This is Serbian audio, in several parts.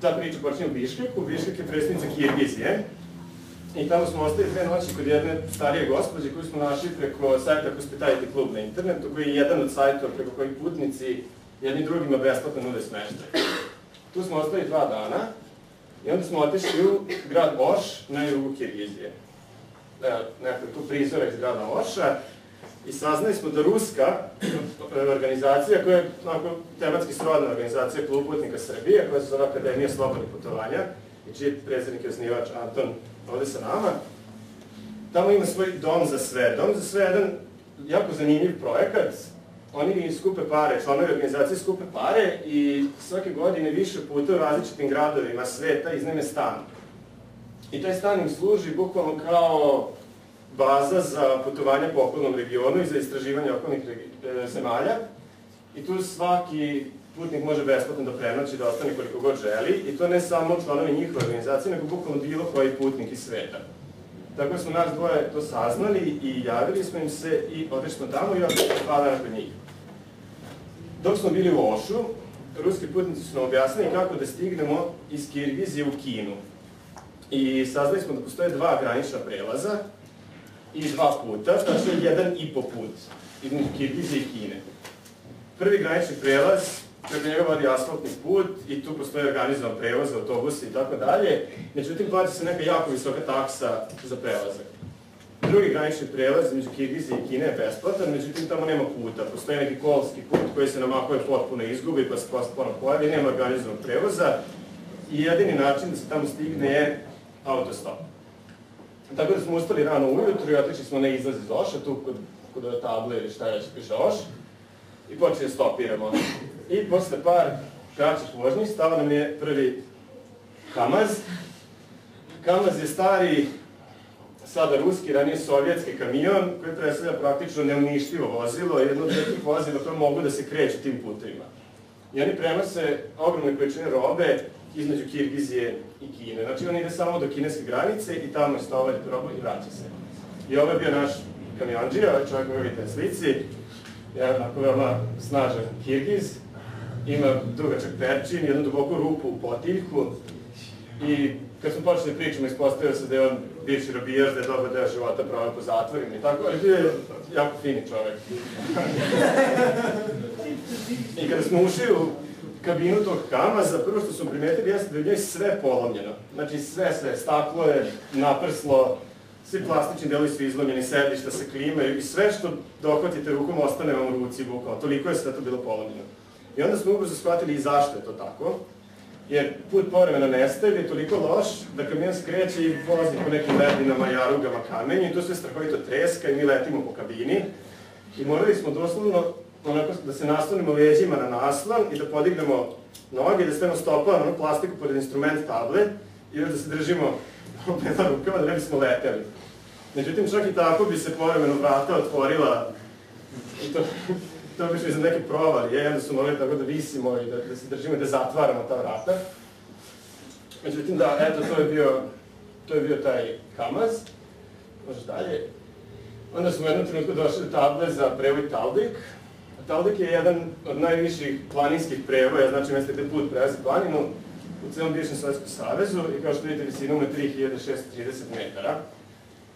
ta priča počinje u Biškeku. Biškek je predstavnica Kirgizije. I tamo smo ostali 2 noći kod jedne starije gospođe koju smo našli preko sajta Hospitality Club na internetu, koji je jedan od sajtova preko kojih putnici jedni drugima besplatno nude smeštaj. Tu smo ostali 2 dana i onda smo otišli u grad Oš na jugu Kirgizije. Nekako tu prizora iz grada Oša i saznali smo da ruska organizacija, koja je tematski srodna organizacija Klub putnika Srbije, koja se zove Akademija slobodnih putovanja i čiji predsednik je osnivač Anton ovde sa nama, tamo ima svoj dom za sve. Dom za sve je jedan jako zanimljiv projekat. Oni skupe pare, članovi organizacije skupe pare i svake godine više puta u različitim gradovima sveta iznajme stan. I taj stan im služi bukvalno kao baza za putovanje po okolnom regionu i za istraživanje okolnih zemalja. I tu svaki putnik može besplatno da prenoći, da ostane koliko god želi. I to ne samo članovi njihove organizacije, nego bukvalno bilo koji putnik iz sveta. Tako smo nas dvoje to saznali i javili smo im se i otišli smo tamo i otišli 2 dana kod njih. Dok smo bili u Ošu, ruski putnici su nam objasnili kako da stignemo iz Kirgizije u Kinu. I saznali smo da postoje 2 granična prelaza i 2 puta, znači 1,5 put između Kirgizije i Kine. Prvi granični prelaz, preko njega vodi asfaltni put i tu postoji organizovan prevoz, autobusi i tako dalje. Međutim, plaća se neka jako visoka taksa za prelazak. Drugi granični prelaz između Kirgizije i Kine je besplatan, međutim tamo nema puta. Postoji neki kolski put koji se namakuje potpuno izgubi pa se ponovno pojavi, nema organizovanog prevoza i jedini način da se tamo stigne je autostop. Tako da smo ustali rano ujutru i otišli smo na izlaz iz Oša, tu kod ove table ili šta već piše Oš, i počeli da stopiramo. I posle par kraćih vožnji stao nam je prvi Kamaz. Kamaz je stari, sada ruski, ranije sovjetski kamion koji predstavlja praktično neuništivo vozilo, jedno od nekih vozila koje mogu da se kreću tim putevima. I oni prenose ogromne količine robe između Kirgizije i Kine. Znači on ide samo do kineske granice i tamo je stao robu i vraća se. I ovo je bio naš kamionđija, ovaj čovjek koji vidite na slici, je onako veoma snažan Kirgiz, ima dugačak perčin, jednu duboku rupu u potiljku i kad smo počeli pričamo, ispostavio se da je on bivši robijaš, da je dobar deo života proveo po zatvorima i tako, ali bio je jako fini čovek. I kada smo ušli u kabinu tog Kamaza, prvo što smo primetili jeste da je u njoj sve polomljeno. Znači sve, staklo je naprslo, svi plastični delovi su izlomljeni, sedišta se klimaju i sve što dohvatite rukom ostane vam u ruci bukvalno. Toliko je sve to bilo polomljeno. I onda smo ubrzo shvatili i zašto je to tako. Jer put povremeno nestaje, je toliko loš da kamion skreće i vozi po nekim ledinama, jarugama, kamenju i to sve strahovito treska i mi letimo po kabini. I morali smo doslovno onako da se naslonimo leđima na naslon i da podignemo noge, da stavimo stopala na onu plastiku pored instrument table i da se držimo na rukama da ne bismo leteli. Međutim, čak i tako bi se povremeno vrata otvorila i to bi išli za neke provalije, onda su morali tako da visimo i da se držimo i da zatvaramo ta vrata. Međutim, da, eto, to je bio taj Kamaz. Možeš dalje. Onda smo u jednom trenutku došli do table za prevoj Taldik. Taldik je jedan od najviših planinskih prevoja, znači mjesto gde put prelazi planinu u celom bivšem Sovjetskom savezu i kao što vidite visinom je 3630 metara.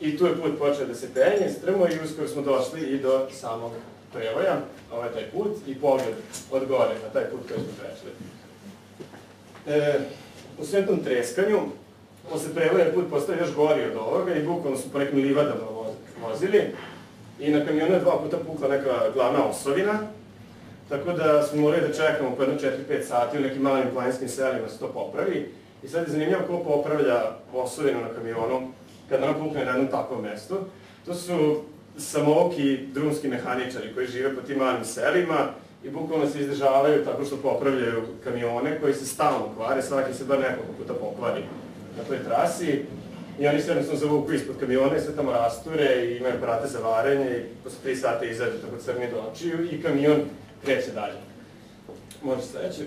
I tu je put počeo da se penje, strmo i uskoro smo došli i do samog prevoja, ovo je taj put i pogled od gore na taj put koji smo prešli. U svem tom treskanju, posle prevoja put postaje još gori od ovoga i bukvalno su po nekim livadama vozili i na kamionu je 2 puta pukla neka glavna osovina, tako da smo morali da čekamo po jedno 4-5 sati u nekim malim planinskim selima da se to popravi. I sad je zanimljivo ko popravlja osovinu na kamionu kada ona pukne na jednom takvom mestu. To su samouki drumski mehaničari koji žive po tim malim selima i bukvalno se izdržavaju tako što popravljaju kamione koji se stalno kvare, svaki se bar nekoliko puta pokvari na toj trasi. I oni se jednostavno zavuku ispod kamiona i sve tamo rasture i imaju aparate za varenje i posle 3 sata izađu tako crni do očiju i kamion kreće dalje. Može sledeće.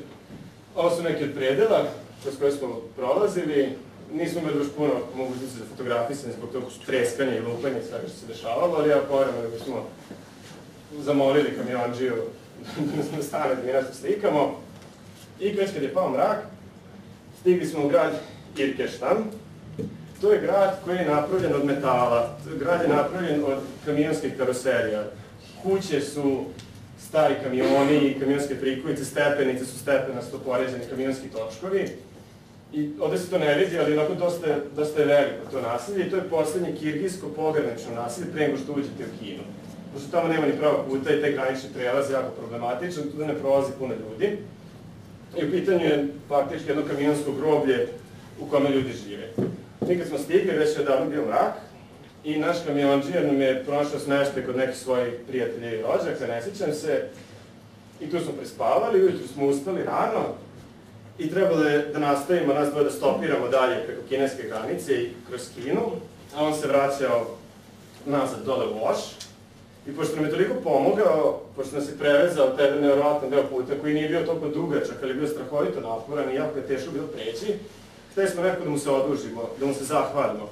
Ovo su neki od predela kroz koje smo prolazili. Nismo imali još puno mogućnosti za fotografisanje zbog tog treskanja i lupanja i svega što se dešavalo, ali ja povremeno da smo zamolili kamionđiju da nas stane da mi nešto slikamo. I već kad je pao mrak, stigli smo u grad Irkeštan. To je grad koji je napravljen od metala. Grad je napravljen od kamionskih karoserija. Kuće su stari kamioni, kamionske prikolice, stepenice su stepenasto poređeni kamionski točkovi. I ovde se to ne vidi, ali onako dosta je veliko to naselje i to je poslednje kirgijsko pogranično naselje pre nego što uđete u Kinu. Pošto tamo nema ni prava puta i taj granični prelaz je jako problematičan, tu ne prolazi puno ljudi. I u pitanju je faktički jedno kamionsko groblje u kome ljudi žive. Mi kad smo stigli, već je odavno bio mrak i naš kamionđija nam je pronašao smeštaj kod nekih svojih prijatelja i rođaka, ne sjećam se. I tu smo prespavali, ujutru smo ustali rano i trebalo je da nastavimo, nas dvoje da stopiramo dalje preko kineske granice i kroz Kinu, a on se vraćao nazad dole u Oš. I pošto nam je toliko pomogao, pošto nas je prevezao taj nevjerovatan deo puta koji nije bio toliko dugačak, ali je bio strahovito naporan i jako je teško bilo preći, hteli smo nekako da mu se odužimo, da mu se zahvalimo.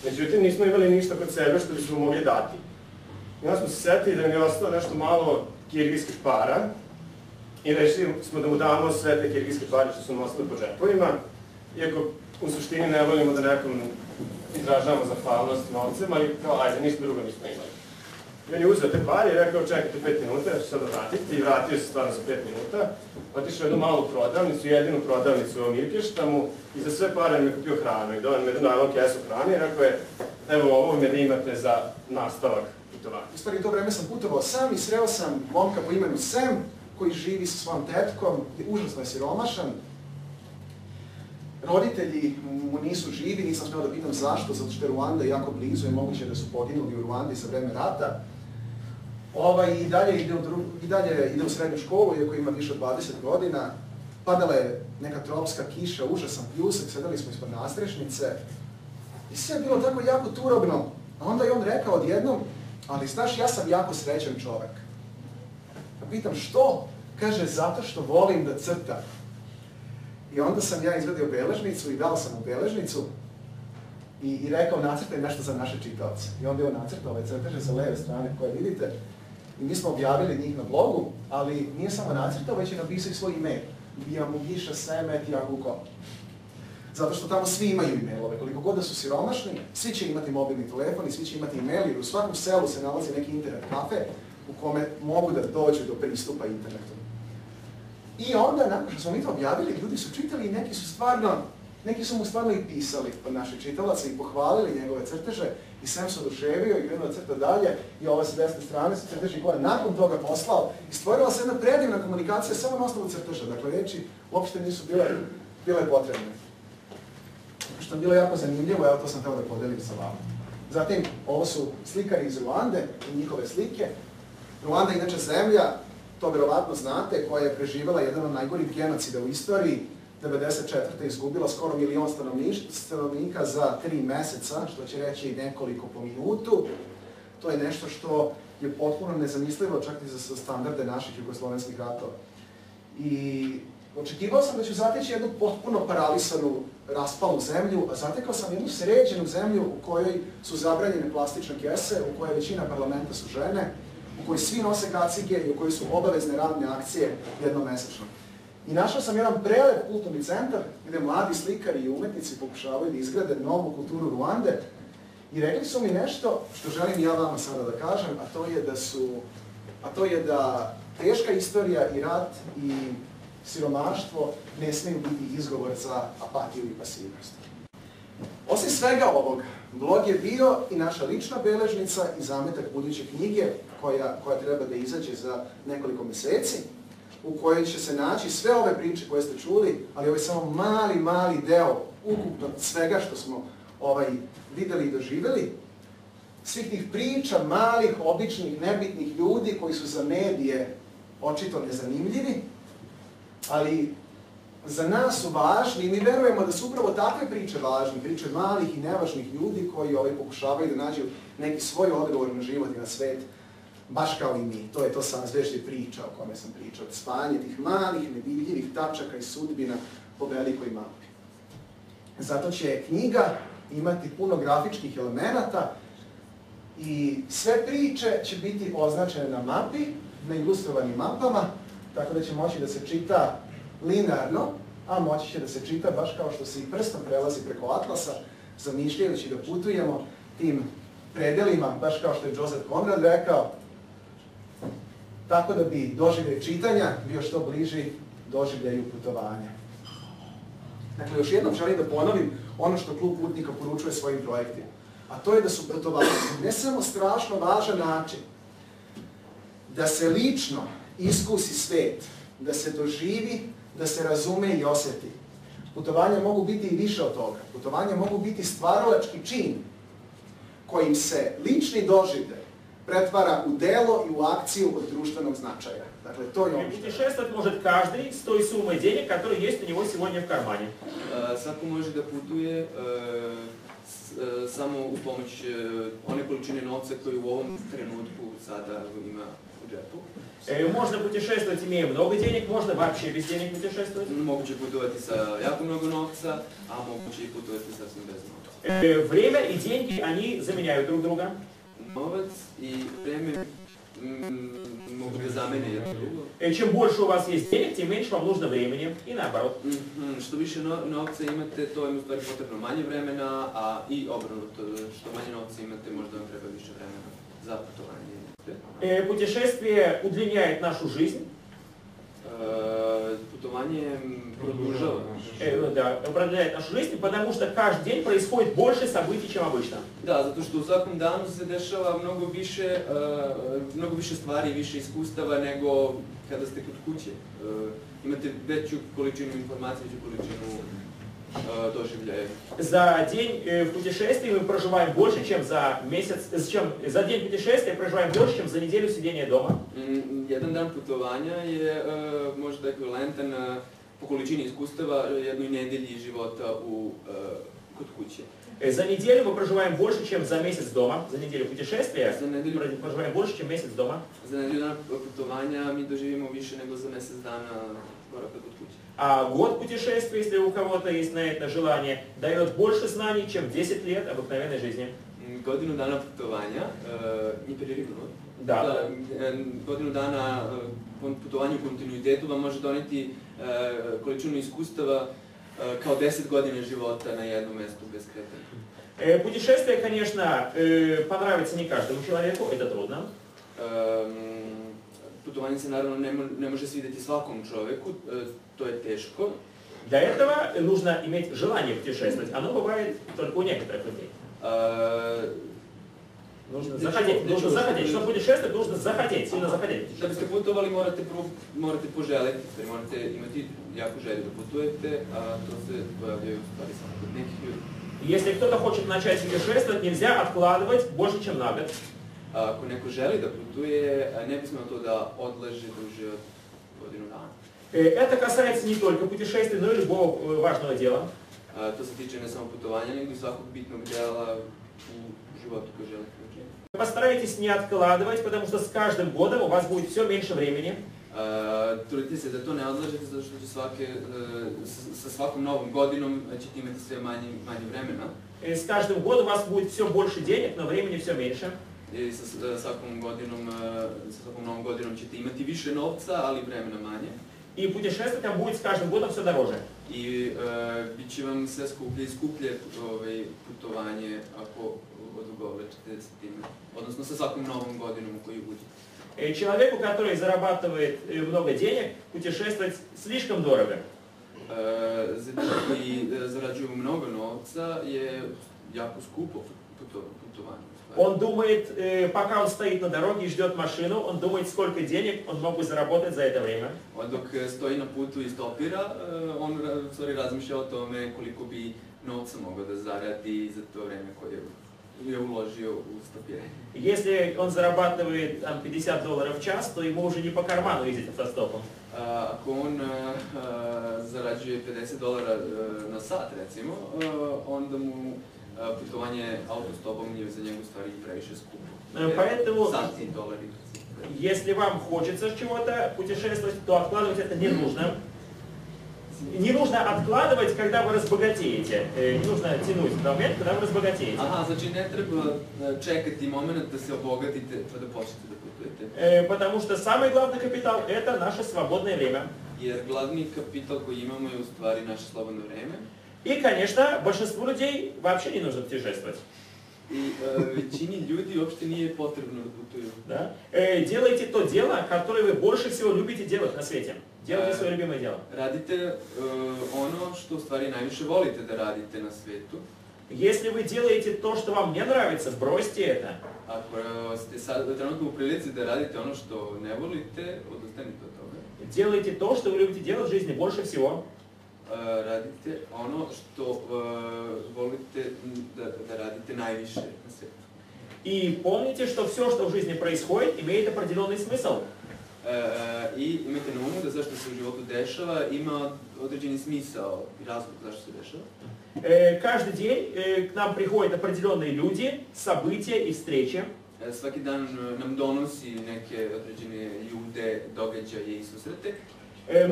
Međutim, nismo imali ništa kod sebe što bismo mogli dati. I onda smo se setili da nam je ostalo nešto malo kirgijskih para i rešili smo da mu damo sve te kirgijske pare što su nam ostali po džepovima, iako u suštini ne volimo da nekom izražavamo zahvalnost novcem, ali kao, ajde, ništa drugo nismo imali. I on je uzeo te pare i rekao, čekajte 5 minuta, ja ću sada vratiti, i vratio se stvarno za 5 minuta. Otišao jednu malu prodavnicu, jedinu prodavnicu u ovom Irkeštanu i za sve pare mi je kupio hranu i dao nam jednu najlom kesu hrane i rekao je, evo ovo me da imate za nastavak putovanja. U stvari, u to vreme sam putovao sam i sreo sam momka po imenu Sam, koji živi sa svojom tetkom, užasno je siromašan. Roditelji mu nisu živi, nisam smeo da pitam zašto, zato što je Ruanda jako blizu i moguće da su poginuli u Ruandi za vreme rata. I dalje ide u srednju školu, iako ima više od 20 godina. Padala je neka tropska kiša, užasan pljusak, sedeli smo ispod nastrešnice. I sve je bilo tako jako turobno. A onda je on rekao odjednom, ali znaš, ja sam jako srećan čovek. A pitam, što? Kaže, zato što volim da crtam. I onda sam ja izvadio beležnicu i dao sam mu beležnicu i rekao, nacrtaj nešto za naše čitaoce. I onda je on nacrtao ove crteže sa leve strane koje vidite. I mi smo objavili njih na blogu, ali nije samo nacrtao, već je napisao i svoj e-mail. bijamugiša@yahoo.com. Zato što tamo svi imaju e-mailove. Koliko god da su siromašni, svi će imati mobilni telefon i svi će imati e-mail, jer u svakom selu se nalazi neki internet kafe u kome mogu da dođu do pristupa internetu. I onda, nakon što smo mi to objavili, ljudi su čitali i neki su mu stvarno i pisali od naših čitalaca i pohvalili njegove crteže i Sam se oduševio i krenuo da crta dalje i ove sa desne strane su crteži koje nakon toga poslao i stvorila se jedna predivna komunikacija samo na osnovu crteža. Dakle, reči uopšte nisu bile potrebne. Što je bilo jako zanimljivo, evo to sam htio da podelim sa vama. Zatim, ovo su slikari iz Ruande i njihove slike. Ruanda je inače zemlja, to verovatno znate, koja je preživjela jedan od najgorih genocida u istoriji. 1994. je izgubila skoro 1 milion stanovnika za 3 meseca, što će reći nekoliko po minutu. To je nešto što je potpuno nezamislivo, čak i za standarde naših jugoslovenskih ratova. I očekivao sam da ću zateći jednu potpuno paralisanu, raspalu zemlju, a zatekao sam jednu sređenu zemlju u kojoj su zabranjene plastične kese, u kojoj većina parlamenta su žene, u kojoj svi nose kacige i u kojoj su obavezne radne akcije jednomesečno. I našao sam jedan prelep kulturni centar gde mladi slikari i umetnici pokušavaju da izgrade novu kulturu Ruande i rekli su mi nešto što želim ja vama sada da kažem, a to je da teška istorija i rat i siromaštvo ne smiju biti izgovor za apatiju i pasivnost. Osim svega ovog, blog je bio i naša lična beležnica i zametak buduće knjige koja treba da izađe za nekoliko meseci, u kojoj će se naći sve ove priče koje ste čuli, ali ovo je samo mali deo ukupno svega što smo videli i doživeli. Svih tih priča, malih, običnih, nebitnih ljudi koji su za medije očito nezanimljivi, ali za nas su važni i mi verujemo da su upravo takve priče važne, priče malih i nevažnih ljudi koji pokušavaju da nađu neki svoj odgovor na život i na svet, baš kao i mi. To je to sazvežđe priča o kome sam pričao. Spajanje tih malih, nevidljivih tačaka i sudbina po velikoj mapi. Zato će knjiga imati puno grafičkih elemenata i sve priče će biti označene na mapi, na ilustrovanim mapama, tako da će moći da se čita linearno a moći će da se čita baš kao što se i prstom prelazi preko atlasa, zamišljajući da putujemo tim predelima, baš kao što je Joseph Conrad rekao, tako da bi doživljaj čitanja bio što bliži doživljaju putovanja. Dakle, još jednom želim da ponovim ono što Klub putnika poručuje svojim projektima. A to je da su putovanja ne samo strašno važan način da se lično iskusi svet, da se doživi, da se razume i osjeti. Putovanja mogu biti i više od toga. Putovanja mogu biti stvaralački čin kojim se lični doživljaj pretvara u delo i u akciju od društvenog značaja. Dakle, to je ono što... Путешествовать может каждый с той суммой денег, которая есть у него сегодня в кармане. Svako može da putuje samo u pomoć one količine novca koju u ovom trenutku sada ima u džepu. Можно путешествовать, имея много денег, можно вообще без денег путешествовать. Moguće putovati sa jako mnogo novca, a moguće i putovati sasvim bez novca. Время и деньги, они заменяют друг друга. Novac i vreme mogu da zamene jedno drugo. Чем больше у вас есть денег, тем меньше вам нужно времени. И наоборот. Što više novca imate, to je u stvari potrebno manje vremena, a i obrnuto, što manje novca imate, možda vam treba više vremena za putovanje. Путешествие удлиняет нашу жизнь. Putovanje produžava. Да, управляет нашу жизнь, потому что каждый день происходит больше событий, чем обычно. Da, zato što u svakom danu se dešava mnogo više stvari i više iskustava nego kada ste kod kuće. Imate veću količinu informacije, veću količinu doživljaja. За день в путешествии мы проживаем больше, чем за месяц, за день путешествия проживаем больше, чем за неделю сидения дома. Jedan dan putovanja je možda ekvivalentan po količini iskustava jednoj nedelji života kod kuće. За неделю мы проживаем больше, чем за месяц дома. За неделю путешествия проживаем больше, чем месяц дома. Za nedelju dana putovanja mi doživimo više nego za mjesec dana boravka kod kuće. А год путешествия, если у кого-то есть на это желание, дает больше знаний, чем 10 лет обыкновенной жизни. Godinu dana putovanja, Da. Godinu dana putovanja u kontinuitetu vam može doneti količinu iskustava kao 10 godina života na jednom mjestu bez kretanja. Путешествие, конечно, понравится не каждому человеку, это трудно. Putovanje se naravno ne može svidjeti svakom čovjeku, to je teško. Для этого нужно иметь желание путешествовать. Оно бывает только у некоторых людей. Нужно захотеть. Чтобы путешествовать, нужно захотеть, сильно захотеть. Da biste putovali morate poželiti, morate imati jako želju da putujete, a to se pojavljaju u stvari samo kod nekih ljudi. Если кто-то хочет начать путешествовать, нельзя откладывать больше, чем на год. Ako neko želi da putuje, ne bismo to da odlaže duže od godinu dana. Это касается не только путешествий, но и любого важного дела. To se tiče ne samo putovanja, nego i svakog bitnog dela u životu koji želite učiniti. Постарайтесь не откладывать, потому что с каждым годом у вас будет все меньше времени. Trudite se da to ne odlažete, zato što će sa svakom novom godinom ćete imati sve manje vremena. С каждым годом у вас будет все больше денег, но времени все меньше. I sa svakom novom godinom ćete imati više novca, ali vremena manje. И путешествовать вам будет с каждым годом все дороже. I bit će vam sve skuplje i skuplje putovanje ako odugovlačite s time. Odnosno sa svakom novom godinom koju budete. Человеку, который зарабатывает много денег, путешествовать слишком дорого. Za ljudi koji zarađuju mnogo novca je jako skupo putovanje. Он думает, пока он стоит на дороге и ждет машину, он думает, сколько денег он мог бы заработать за это время. Dok stoji na putu i stopira, on razmišlja o tome koliko bi novca mogao da zaradi za to vreme koje je uložio u stopiranje. Если он зарабатывает там, $50 в час, то ему уже не по карману ездить автостопом. Ako on zarađuje $50 na sat, recimo, onda mu putovanje autostopom je za njegu stvari previše skupo. Поэтому, Сати долари. если вам хочется чего-то путешествовать, то откладывать это не нужно. Не нужно откладывать, когда вы разбогатеете. Не нужно тянуть до момента, когда вы разбогатеете. Aha, znači ne treba čekati moment da se obogatite pa da počnete da putujete. Потому что самый главный капитал – это наше свободное время. Jer glavni kapital koji imamo je u stvari naše slobodno vreme. И, конечно, большинству людей вообще не нужно путешествовать. I većini ljudi uopšte nije potrebno da putuju. Да? Делайте то дело, которое вы больше всего любите делать на свете. Делайте свое любимое дело. Radite ono što u stvari najviše volite da radite na svetu. Если вы делаете то, что вам не нравится, бросьте это. Ako ste sad trenutno u prilici da radite ono što ne volite, odustanite od toga. Делайте то, что вы любите делать в жизни больше всего. Radite ono što volite da radite najviše na svijetu. И помните, что все, что в жизни происходит, имеет определенный смысл. I imajte na umu da zašto se u životu dešava ima određeni smisao i razlog zašto se dešava. Каждый день к нам приходят определенные люди, события и встречи. Svaki dan nam donosi neke određene ljude, događaje i susrete.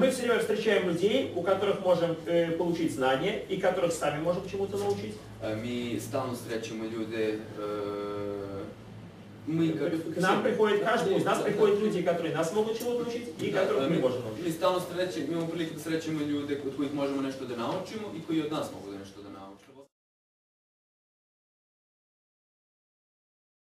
Мы все время встречаем людей, у которых можем получить знания и которых сами можем чему-то научить. Mi stalno srećemo ljude. К нам приходит, каждому из нас приходят люди, которые нас могут чему-то научить и которых мы можем научить. Mi stalno imamo prilike da srećemo ljude od kojih možemo nešto da naučimo i koji od nas mogu da nešto da naučimo.